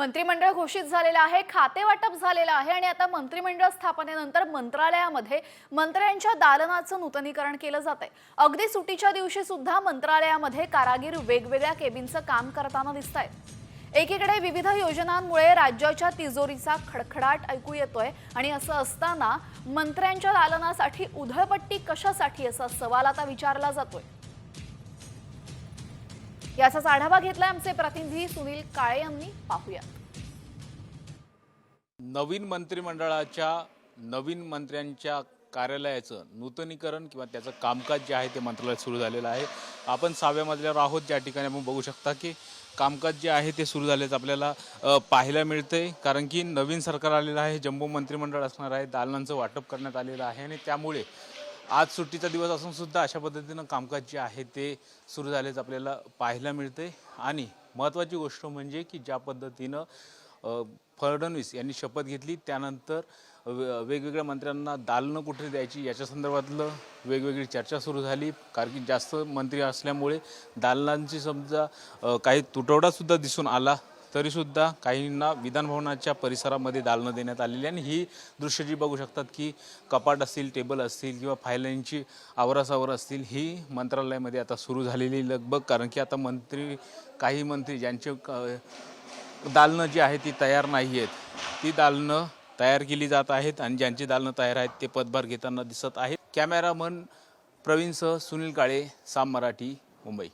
मंत्रिमंडळ घोषित झालेलं आहे, खाते वाटप झालेलं आहे आणि आता मंत्रिमंडळ स्थापनेनंतर मंत्रालयामध्ये मंत्र्यांच्या दालनाचं नूतनीकरण केलं जातंय। अगदी सुट्टीच्या दिवशी सुद्धा मंत्रालयामध्ये कारागीर वेगवेगळ्या केबिनचं काम करताना दिसतायत। एकीकडे विविध योजनांमुळे राज्याच्या तिजोरीचा खडखडाट ऐकू येतोय आणि असं असताना मंत्र्यांच्या दालनासाठी उधळपट्टी कशासाठी असा सवाल आता विचारला जातोय। याचाच आढावा घेतलाय आमचे प्रतिनिधी सुनील काळे यांनी। पाहूयात। नवीन मंत्रिमंडळाच्या नवीन मंत्र्यांच्या कार्यालयाचं नूतनीकरण किंवा त्याचं कामकाज जे आहे ते मंत्रालयात सुरू झालेलं आहे। आपण 6व्या मजल्यावर आहोत, ज्या ठिकाणी आपण बघू शकता की कामकाज जे आहे ते सुरू झालेच आपल्याला पाहायला मिळते, कारण की नवीन सरकार आलेलं आहे, जम्बो मंत्रिमंडळ असणार आहे, दालनांचं वाटप करण्यात आलेलं आहे आणि त्यामुळे आज सुट्टीचा दिवस असून सुद्धा अशा पद्धतीनं कामकाज जे आहे ते सुरू झालेच आपल्याला पाहायला मिळते। आणि महत्त्वाची गोष्ट म्हणजे की ज्या पद्धतीनं फडणवीस यांनी शपथ घेतली त्यानंतर वेगवेगळ्या मंत्र्यांना दालनं कुठे द्यायची याच्या संदर्भातलं वेगवेगळी चर्चा सुरू झाली, कारण की जास्त मंत्री असल्यामुळे दालनांची समजा काही तुटवडासुद्धा दिसून आला, तरीसुद्धा काहींना विधानभवनाच्या परिसरामध्ये दालनं देण्यात आलेली आणि ही दृश्य जी बघू शकतात की कपाट असतील, टेबल असतील किंवा फायलांची आवरासावर असतील, ही मंत्रालयामध्ये आता सुरू झालेली लगबग, कारण की आता काही मंत्री ज्यांचे दालनं जी आहे ती तयार नाही आहेत ती दालनं तयार केली जात आहेत आणि ज्यांची दालनं तयार आहेत ते पदभार घेताना दिसत आहेत। कॅमेरामन प्रवीणसह सुनील काळे, साम मराठी, मुंबई।